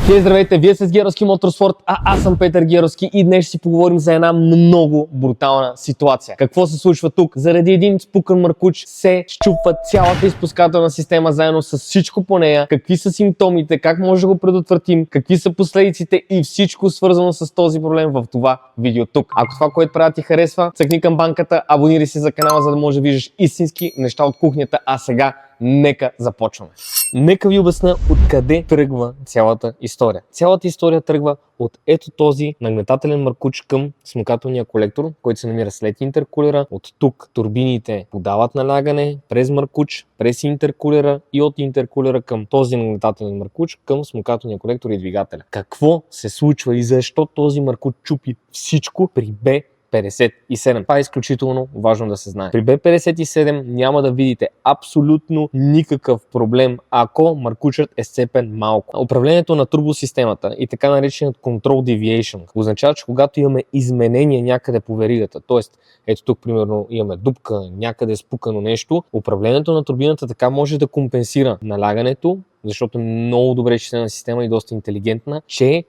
Хей, здравейте, вие сте с Геровски Моторспорт, а аз съм Петър Геровски и днес ще си поговорим за една много брутална ситуация. Какво се случва тук? Заради един спукан маркуч се счупва цялата изпускателна система заедно с всичко по нея, какви са симптомите, как може да го предотвратим, какви са последиците и всичко свързано с този проблем в това видео тук. Ако това, което правя, ти харесва, цъкни камбанката, абонирай се за канала, за да можеш да виждаш истински неща от кухнята, а сега нека започваме. Нека ви обясня откъде тръгва цялата история. Цялата история тръгва от ето този нагнетателен маркуч към смукателния колектор, който се намира след интеркулера. От тук турбините подават налягане през маркуч, през интеркулера и от интеркулера към този нагнетателен маркуч към смукателния колектор и двигателя. Какво се случва и защо този маркуч чупи всичко при B57. Това е изключително важно да се знае. При B57 няма да видите абсолютно никакъв проблем, ако маркучът е сцепен малко. Управлението на турбосистемата и така нареченият Control Deviation означава, че когато имаме изменения някъде по веригата, т.е. ето тук примерно имаме дупка, някъде е спукано нещо, управлението на турбината така може да компенсира налягането, защото е много добре изчислена система и доста интелигентна, че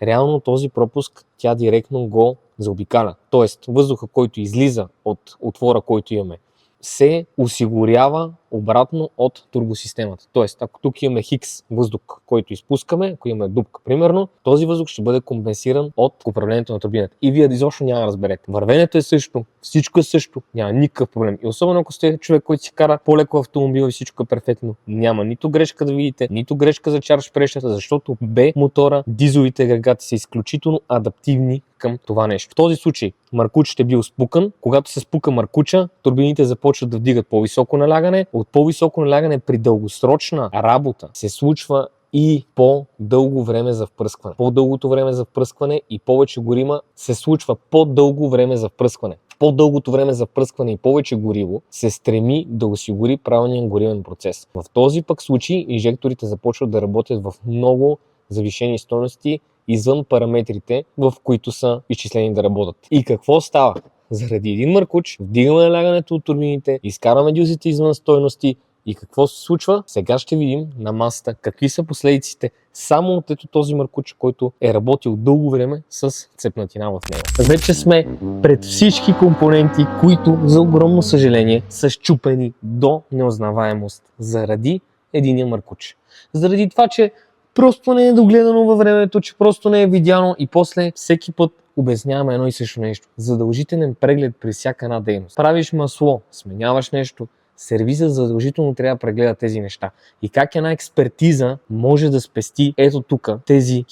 реално този пропуск тя директно го заобикаля. Тоест въздуха, който излиза от отвора, който имаме, се осигурява обратно от турбосистемата. Тоест, ако тук имаме хикс въздух, който изпускаме, ако имаме дупка, примерно, този въздух ще бъде компенсиран от управлението на турбината. И вие изобщо няма да разберете. Вървенето е също, всичко е също, няма никакъв проблем. И особено ако сте човек, който си кара по-леко автомобил и всичко е перфектно, няма нито грешка да видите, нито грешка за charge pressure, защото B мотора, дизеловите агрегати са изключително адаптивни към това нещо. В този случай маркучът е бил спукан. Когато се спука маркуча, турбините започват да вдигат по-високо налягане. От по-високо налягане при дългосрочна работа се случва и по-дълго време за впръскване. По-дългото време за впръскване и повече горима се случва по-дълго време за впръскване. В по-дългото време за впръскване и повече гориво се стреми да осигури правилния горивен процес. В този пък случай инжекторите започват да работят в много завишени стойности извън параметрите, в които са изчислени да работят. И какво става? Заради един маркуч вдигаме налягането от турбините, изкараме дюзите извън стойности и какво се случва? Сега ще видим на масата какви са последиците само от ето този маркуч, който е работил дълго време с цепнатина в него. Вече сме пред всички компоненти, които за огромно съжаление са счупени до неузнаваемост заради единия маркуч. Заради това, че просто не е догледано във времето, че просто не е видяно и после всеки път обясняваме едно и също нещо. Задължителен преглед при всяка една дейност. Правиш масло, сменяваш нещо, сервизът задължително трябва да прегледа тези неща. И как една експертиза може да спести ето тук тези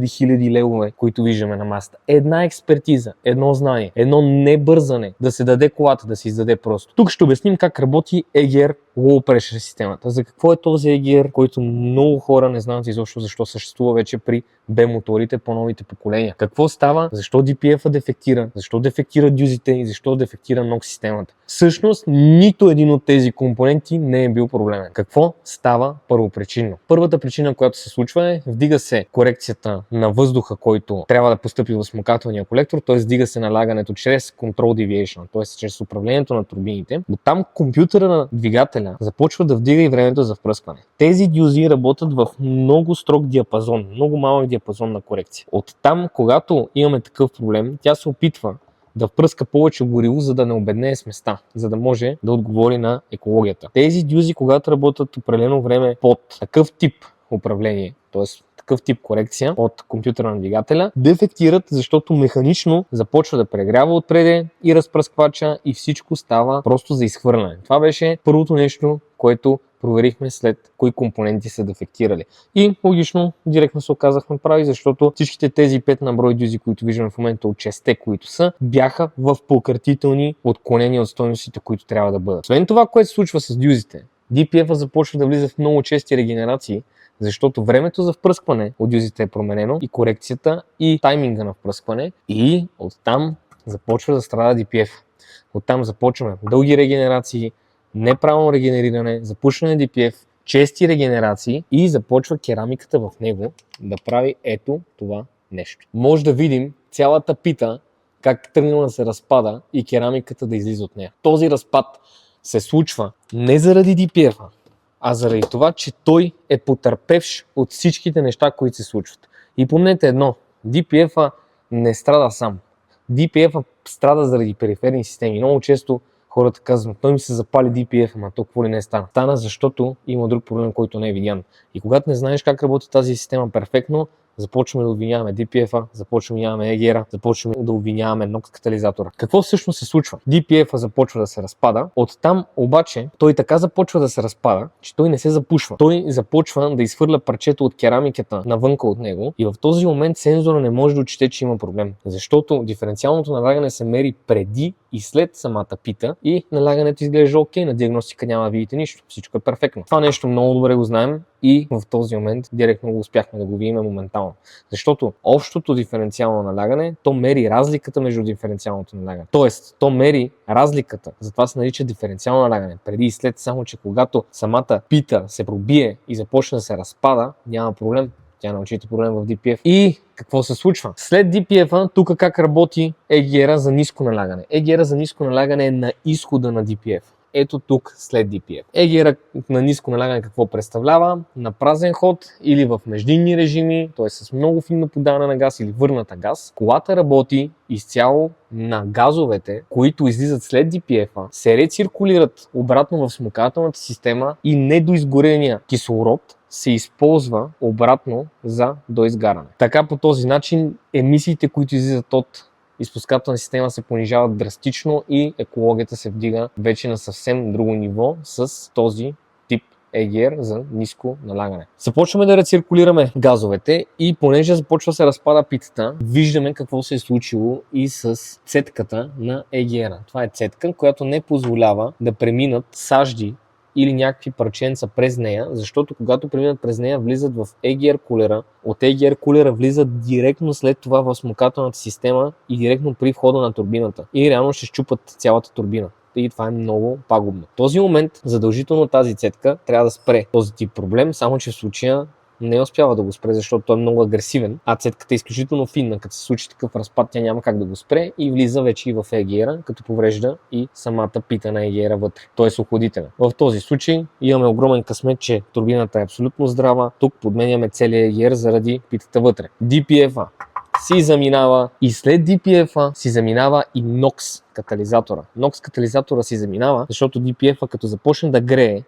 хиляди левове, които виждаме на масата. Една експертиза, едно знание, едно небързане да се даде колата, да се издаде просто. Тук ще обясним как работи EGR Low Pressure системата. За какво е този EGR, който много хора не знаят изобщо защо съществува вече при B моторите по новите поколения. Какво става? Защо DPF-а дефектира? Защо дефектира дюзите и защо дефектира NOx системата? Всъщност нито един от тези компоненти не е бил проблемен. Какво става първопричинно? Първата причина, която се случва е вдига се корекцията на въздуха, който трябва да постъпи в смукателния колектор, т.е. вдига се налягането чрез Control Deviation, т.е. чрез управлението на турбините. Оттам компютъра на двигателя започва да вдига и времето за впръскване. Тези дюзи работят в много строг диапазон, много малък диапазон на корекция. Оттам, когато имаме такъв проблем, тя се опитва да впръска повече гориво, за да не обеднее с места, за да може да отговори на екологията. Тези дюзи, когато работят определено време под такъв тип управление, т.е. такъв тип корекция от компютъра на двигателя, дефектират, защото механично започва да прегрява отпреде и разпръсквача и всичко става просто за изхвърляне. Това беше първото нещо, което проверихме след кои компоненти са дефектирали. И логично, директно се оказахме прави, защото всичките тези 5 на брой дюзи, които виждаме в момента от 6, които са, бяха в пократителни отклонения от стойностите, които трябва да бъдат. Освен това, което се случва с дюзите, DPF-а започва да влиза в много чести регенерации, защото времето за впръскване от дюзите е променено и корекцията и тайминга на впръскване и оттам започва да страда DPF. Оттам започваме дълги регенерации, неправилно регенериране, запушване на DPF, чести регенерации и започва керамиката в него да прави ето това нещо. Може да видим цялата пита как тръгнала да се разпада и керамиката да излиза от нея. Този разпад се случва не заради DPF-а, а заради това, че той е потърпевш от всичките неща, които се случват. И помнете едно, DPF-а не страда сам. DPF-а страда заради периферни системи. Много често хората казват, той ми се запали DPF, ама то какво ли не стана? Стана, защото има друг проблем, който не е видян. И когато не знаеш как работи тази система перфектно, започваме да обвиняваме DPF-а, започваме да обвиняваме EGR-а, започваме да обвиняваме NOx катализатора. Какво всъщност се случва? DPF-а започва да се разпада, оттам обаче той така започва да се разпада, че той не се запушва. Той започва да изхвърля парчето от керамиката навънка от него и в този момент сензора не може да отчете, че има проблем. Защото диференциалното налагане се мери преди и след самата пита и налагането изглежда окей, на диагностика няма да видите нищо, всичко е перфектно. Това нещо много добре го знаем и в този момент директно го успяхме да го видим моментално. Защото общото диференциално налягане, то мери разликата между диференциалното налягане. Тоест, то мери разликата, затова се нарича диференциално налягане. Преди и след, само че когато самата пита се пробие и започне да се разпада, няма проблем. Тя научите проблем в DPF. И какво се случва? След DPF-а, тук как работи EGR-а за ниско налягане. EGR-а за ниско налягане е на изхода на DPF. Ето тук след DPF. EGR на ниско налягане какво представлява? На празен ход или в междинни режими, т.е. с много финно подаване на газ или върната газ, колата работи изцяло на газовете, които излизат след DPF-а, се рециркулират обратно в смукателната система и недоизгорения кислород се използва обратно за доизгаране. Така по този начин емисиите, които излизат от изпускателна система, се понижават драстично и екологията се вдига вече на съвсем друго ниво с този тип EGR за ниско налягане. Започваме да рециркулираме газовете и понеже започва да се разпада питата, виждаме какво се е случило и с цетката на EGR. Това е цетка, която не позволява да преминат сажди или някакви парченца през нея, защото когато преминат през нея, влизат в EGR кулера. От EGR кулера влизат директно след това в смукателната система и директно при входа на турбината. И реално ще щупат цялата турбина. И това е много пагубно. В този момент задължително тази цетка трябва да спре този тип проблем, само че в случая не успява да го спре, защото той е много агресивен, а цетката е изключително финна. Като се случи такъв разпад, тя няма как да го спре и влиза вече и в EGR-а, като поврежда и самата пита на EGR-а вътре. Той е охладителен. В този случай имаме огромен късмет, че турбината е абсолютно здрава. Тук подменяме целия EGR заради питата вътре. DPF-а си заминава и след DPF-а си заминава и NOx катализатора. NOx катализатора си заминава, защото DPF-а като започне да грее,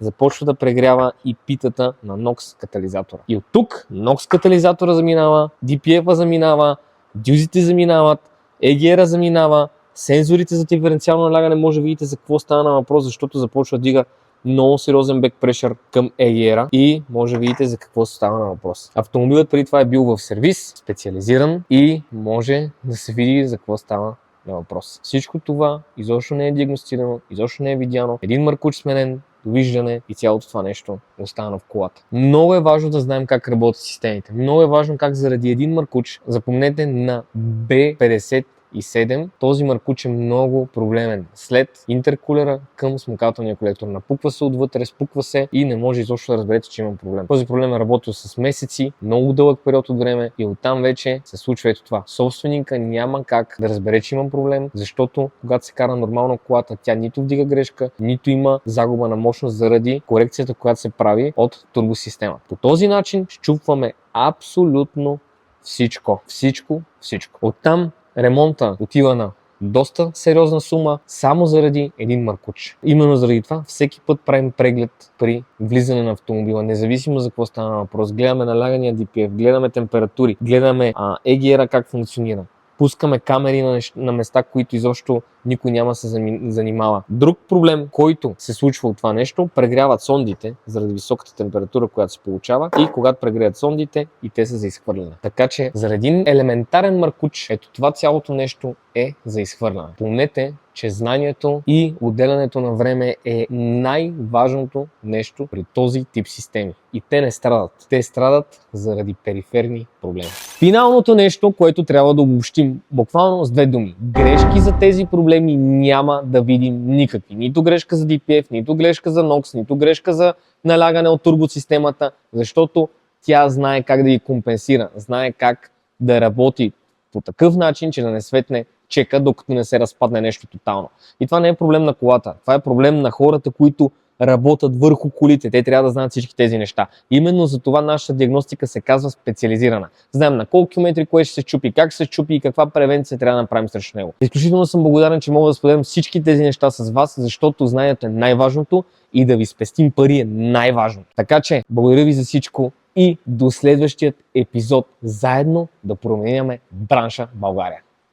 започва да прегрява и питата на NOx катализатора. И от тук NOx катализатора заминава, DPF-а заминава, дюзите заминават, EGR-а заминава, сензорите за диференциално налягане може да видите за какво става на въпрос, защото започва да дига много сериозен back pressure към EGR-а и може да видите за какво се става на въпрос. Автомобилът преди това е бил в сервис, специализиран и може да се види за какво става на въпрос. Всичко това изобщо не е диагностирано, изобщо не е видяно. Един маркуч сменен, довиждане и цялото това нещо остана в колата. Много е важно да знаем как работят системите. Много е важно как заради един маркуч, запомнете на B50 и 7, този маркуч е много проблемен. След интеркулера към смукателния колектор. Напуква се отвътре, спуква се и не може изобщо да разберете, че има проблем. Този проблем е работил с месеци, много дълъг период от време и оттам вече се случва ето това. Собственика няма как да разбере, че има проблем, защото когато се кара нормално колата, тя нито вдига грешка, нито има загуба на мощност заради корекцията, която се прави от турбосистемата. По този начин счупваме абсолютно всичко. Всичко. Оттам ремонта отива на доста сериозна сума, само заради един маркуч. Именно заради това всеки път правим преглед при влизане на автомобила, независимо за какво става въпрос. Гледаме налягания DPF, гледаме температури, гледаме EGR как функционира. Пускаме камери на места, които изобщо никой няма се занимава. Друг проблем, който се случва от това нещо, прегряват сондите заради високата температура, която се получава и когато прегреят сондите и те са за изхвърляне. Така че заради един елементарен маркуч, ето това цялото нещо е за изхвърляне. Помнете, че знанието и отделянето на време е най-важното нещо при този тип системи. И те не страдат. Те страдат заради периферни проблеми. Финалното нещо, което трябва да обобщим буквално с две думи. Грешки за тези проблеми няма да видим никакви. Нито грешка за DPF, нито грешка за NOx, нито грешка за налягане от турбосистемата, защото тя знае как да ги компенсира, знае как да работи по такъв начин, че да не светне чека, докато не се разпадне нещо тотално. И това не е проблем на колата, това е проблем на хората, които работят върху колите. Те трябва да знаят всички тези неща. Именно за това нашата диагностика се казва специализирана. Знаем на колко километри кое ще се чупи, как се чупи и каква превенция трябва да направим срещу него. Изключително съм благодарен, че мога да споделям всички тези неща с вас, защото знанието е най-важното и да ви спестим пари е най-важно. Така че, благодаря ви за всичко и до следващият епизод заедно да променяме бранша в България.